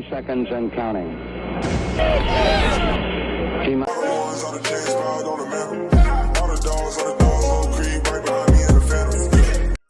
30 seconds and counting.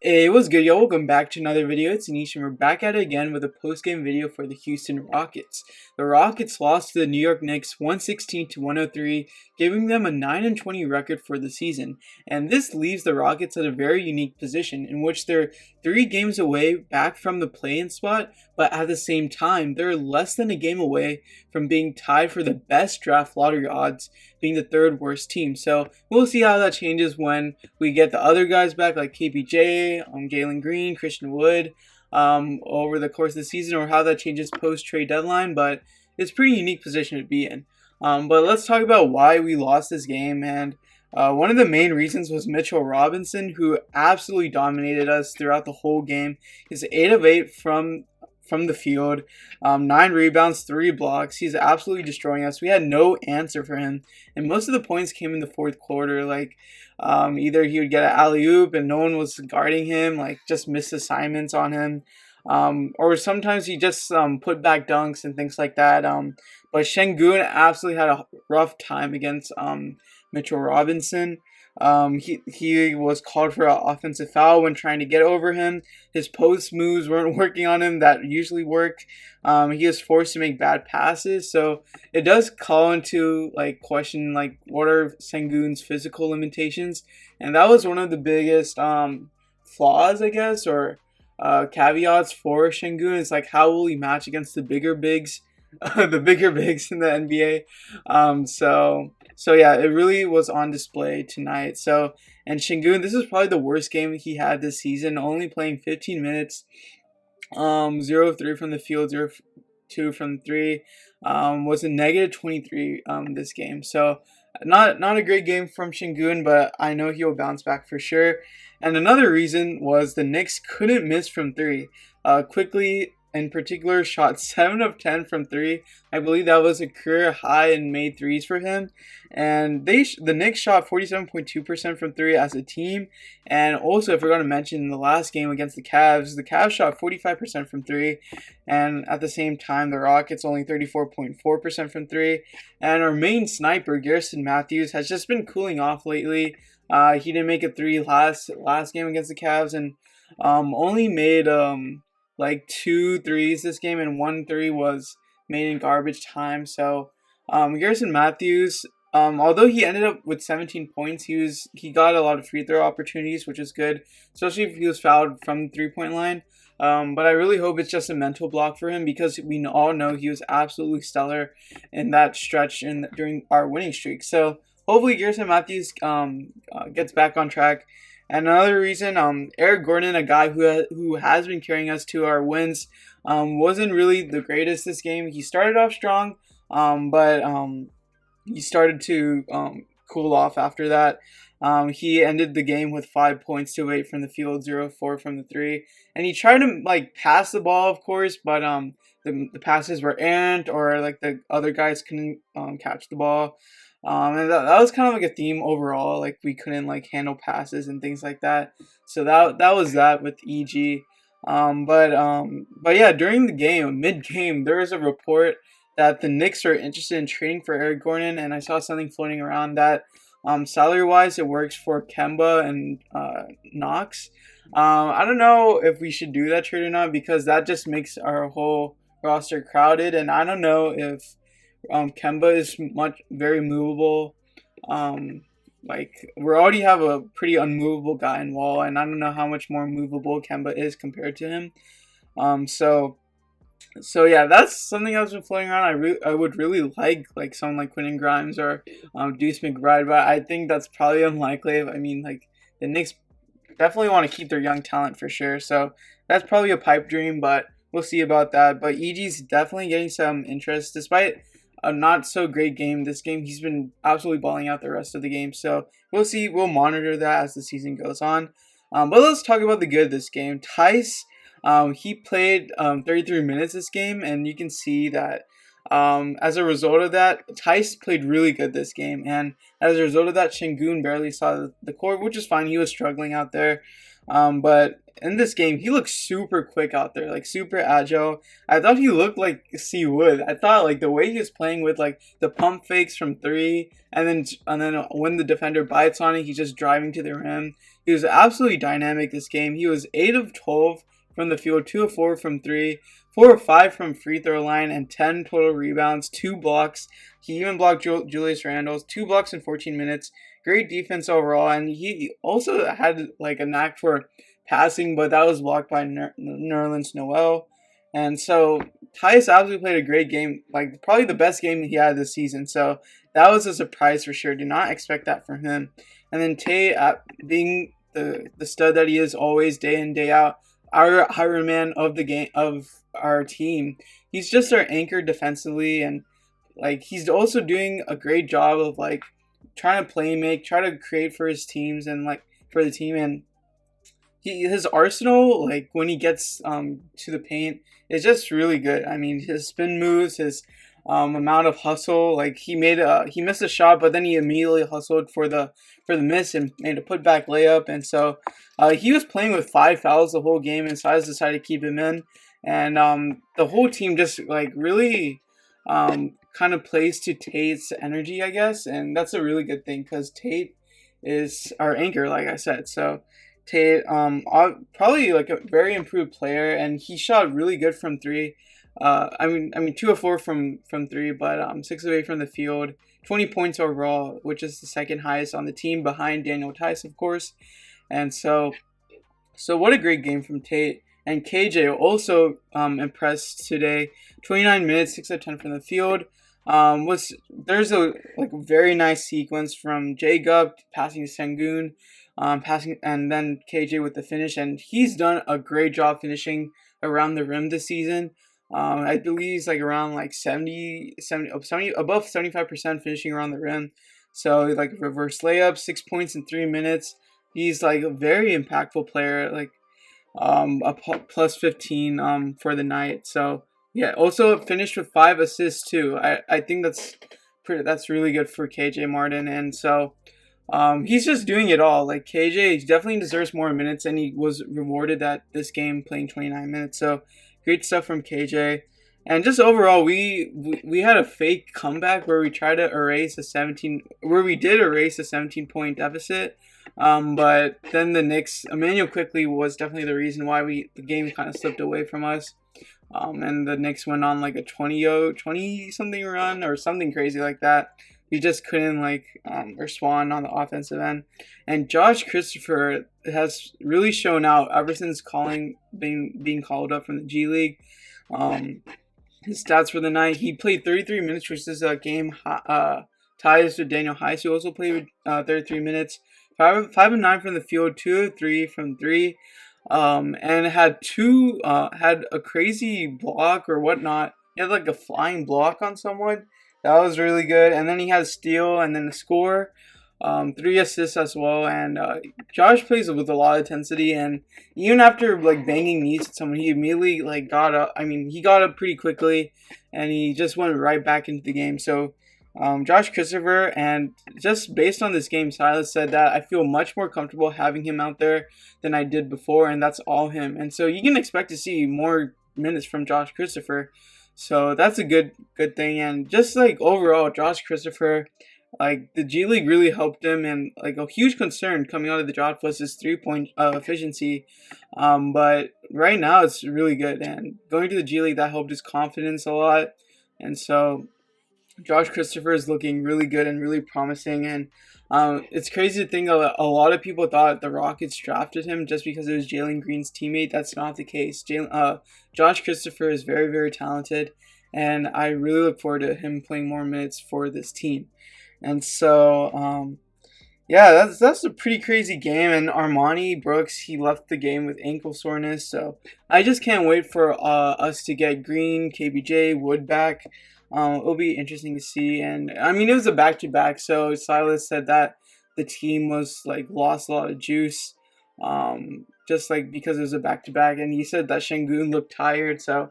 Hey, what's good, y'all? Welcome back to another video. It's Anish, and we're back at it again with a post-game video for the Houston Rockets. The Rockets lost to the New York Knicks 116-103, giving them a 9-20 record for the season. And this leaves the Rockets at a very unique position in which they're 3 games away back from the play-in spot, but at the same time, they're less than a game away from being tied for the best draft lottery odds, being the 3rd worst team. So we'll see how that changes when we get the other guys back like KPJ, Jalen Green, Christian Wood over the course of the season, or how that changes post-trade deadline. But it's a pretty unique position to be in. But let's talk about why we lost this game. And one of the main reasons was Mitchell Robinson, who absolutely dominated us throughout the whole game. He's 8 of 8 from the field, 9 rebounds, 3 blocks. He's absolutely destroying us. We had no answer for him, and most of the points came in the 4th quarter. Like either he would get an alley-oop and no one was guarding him, like just missed assignments on him, or sometimes he just put back dunks and things like that. But Sengun absolutely had a rough time against Mitchell Robinson. He was called for an offensive foul when trying to get over him. His post moves weren't working on him that usually work. He was forced to make bad passes, so it does call into question what are Sengun's physical limitations, and that was one of the biggest flaws, I guess, or caveats for Sengun. It's like, how will he match against the bigger bigs? The bigger bigs in the NBA. So yeah, it really was on display tonight. And Sengun, this is probably the worst game he had this season, only playing 15 minutes, 0 of 3 from the field, 0 of 2 from 3, was a negative 23 this game. So not a great game from Sengun, but I know he'll bounce back for sure. And another reason was the Knicks couldn't miss from 3. Quickly, in particular, shot 7 of 10 from 3. I believe that was a career high in made threes for him. And the Knicks shot 47.2% from 3 as a team. And also, I forgot to mention, in the last game against the Cavs shot 45% from 3. And at the same time, the Rockets only 34.4% from 3. And our main sniper, Garrison Matthews, has just been cooling off lately. He didn't make a 3 last game against the Cavs, and only made 2 threes this game, and 1 3 was made in garbage time. So Garrison Matthews, although he ended up with 17 points, he got a lot of free throw opportunities, which is good, especially if he was fouled from the 3-point line. But I really hope it's just a mental block for him, because we all know he was absolutely stellar in that stretch during our winning streak. So hopefully Garrison Matthews gets back on track. And another reason, Eric Gordon, a guy who has been carrying us to our wins, wasn't really the greatest this game. He started off strong, but he started to cool off after that. He ended the game with 5 points, 2 of 8 from the field, 0 of 4 from the 3. And he tried to pass the ball, of course, but the passes were errant, or the other guys couldn't catch the ball. And that was kind of a theme overall. We couldn't handle passes and things like that. So that was that with EG. But yeah, during the game, mid-game, there was a report that the Knicks are interested in trading for Eric Gordon, and I saw something floating around that salary-wise, it works for Kemba and Knox. I don't know if we should do that trade or not, because that just makes our whole roster crowded, and I don't know if Kemba is very movable. We already have a pretty unmovable guy in Wall, and I don't know how much more movable Kemba is compared to him. So yeah, that's something that's been floating around. I would really like someone like Quentin Grimes or Deuce McBride, but I think that's probably unlikely. I mean, the Knicks definitely want to keep their young talent for sure. So that's probably a pipe dream, but we'll see about that. But EG's definitely getting some interest, despite a not so great game this game. He's been absolutely balling out the rest of the game, so we'll see. We'll monitor that as the season goes on. But let's talk about the good of this game. Theis, he played 33 minutes this game, and you can see that as a result of that, Theis played really good this game, and as a result of that, Sengun barely saw the court, which is fine. He was struggling out there. But in this game, he looked super quick out there, like super agile. I thought he looked like C Wood. I thought like the way he was playing with like the pump fakes from three, and then when the defender bites on it, he's just driving to the rim. He was absolutely dynamic this game. He was 8 of 12 from the field, 2 of 4 from three, 4 of 5 from free throw line, and 10 total rebounds, 2 blocks. He even blocked Julius Randle's 2 blocks in 14 minutes. Great defense overall, and he also had like a knack for passing, but that was blocked by Nerlens Noel. And so Theis absolutely played a great game, like probably the best game he had this season. So that was a surprise for sure. Did not expect that from him. And then Tay, being the stud that he is always day in day out, our Iron Man of the game of our team. He's just our anchor defensively, and like he's also doing a great job of like trying to play make, try to create for his teams and like for the team. And his arsenal, like when he gets to the paint, is just really good. I mean, his spin moves, his amount of hustle. Like he missed a shot, but then he immediately hustled for the miss and made a putback layup. And so he was playing with 5 fouls the whole game, and Silas decided to keep him in. And the whole team just like really kind of plays to Tate's energy, I guess, and that's a really good thing because Tate is our anchor, like I said. So Tate, probably like a very improved player, and he shot really good from three. I mean, 2 of 4 from three, but 6 of 8 from the field. 20 points overall, which is the second highest on the team behind Daniel Theis, of course. And so what a great game from Tate. And KJ also impressed today. 29 minutes, 6 of 10 from the field. There's a like very nice sequence from J Gup passing to Sengun, passing, and then KJ with the finish, and he's done a great job finishing around the rim this season. I believe he's like around like 70 above 75% finishing around the rim. So like reverse layup, 6 points in 3 minutes. He's like a very impactful player, like plus 15 for the night. So yeah, also finished with 5 assists too. I think that's really good for KJ Martin. And so he's just doing it all. Like KJ definitely deserves more minutes, and he was rewarded that this game playing 29 minutes. So great stuff from KJ. And just overall, we had a fake comeback where we tried to erase we did erase a 17-point deficit. But then the Knicks, Emmanuel quickly was definitely the reason why the game kind of slipped away from us. And the Knicks went on like a 20 something run or something crazy like that. We just couldn't respond on the offensive end. And Josh Christopher has really shown out ever since being called up from the G League. His stats for the night: he played 33 minutes, which is a game ties with Daniel Theis, who also played 33 minutes. 5 of 9 from the field, 2 of 3 from three, and had a crazy block or whatnot. He had like a flying block on someone. That was really good. And then he had a steal and then a score. 3 assists as well. And Josh plays with a lot of intensity, and even after like banging knees at someone, he immediately like got up. I mean, he got up pretty quickly, and he just went right back into the game. So Josh Christopher, and just based on this game, Silas said that I feel much more comfortable having him out there than I did before, and that's all him. And so you can expect to see more minutes from Josh Christopher. So that's a good thing. And just like overall, Josh Christopher, like the G League really helped him, and like a huge concern coming out of the draft was his 3-point efficiency. But right now it's really good, and going to the G League, that helped his confidence a lot. And so Josh Christopher is looking really good and really promising. And it's crazy to think that a lot of people thought the Rockets drafted him just because it was Jalen Green's teammate. That's not the case. Josh Christopher is very, very talented, and I really look forward to him playing more minutes for this team. And so, yeah, that's a pretty crazy game. And Armani Brooks, he left the game with ankle soreness. So I just can't wait for us to get Green, KBJ, Wood back. It'll be interesting to see. And I mean, it was a back-to-back, so Silas said that the team was like lost a lot of juice, just like because it was a back-to-back. And he said that Sengun looked tired, so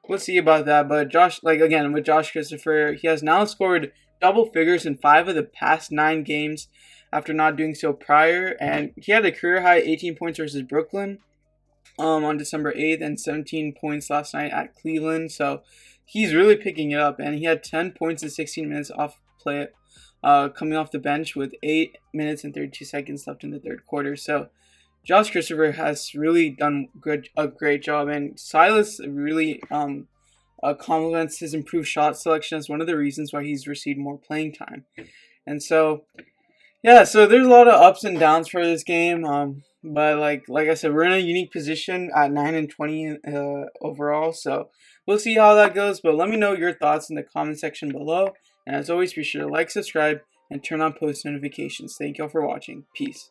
we'll see about that. But Josh, like again with Josh Christopher, he has now scored double figures in 5 of the past 9 games. after not doing so prior. And he had a career high 18 points versus Brooklyn on December 8th and 17 points last night at Cleveland. So he's really picking it up, and he had 10 points in 16 minutes off play, coming off the bench with 8 minutes and 32 seconds left in the third quarter. So Josh Christopher has really done a great job, and Silas really complements his improved shot selection as one of the reasons why he's received more playing time. And so, yeah, so there's a lot of ups and downs for this game. But like I said, we're in a unique position at 9-20 overall. So we'll see how that goes. But let me know your thoughts in the comment section below. And as always, be sure to like, subscribe, and turn on post notifications. Thank y'all for watching. Peace.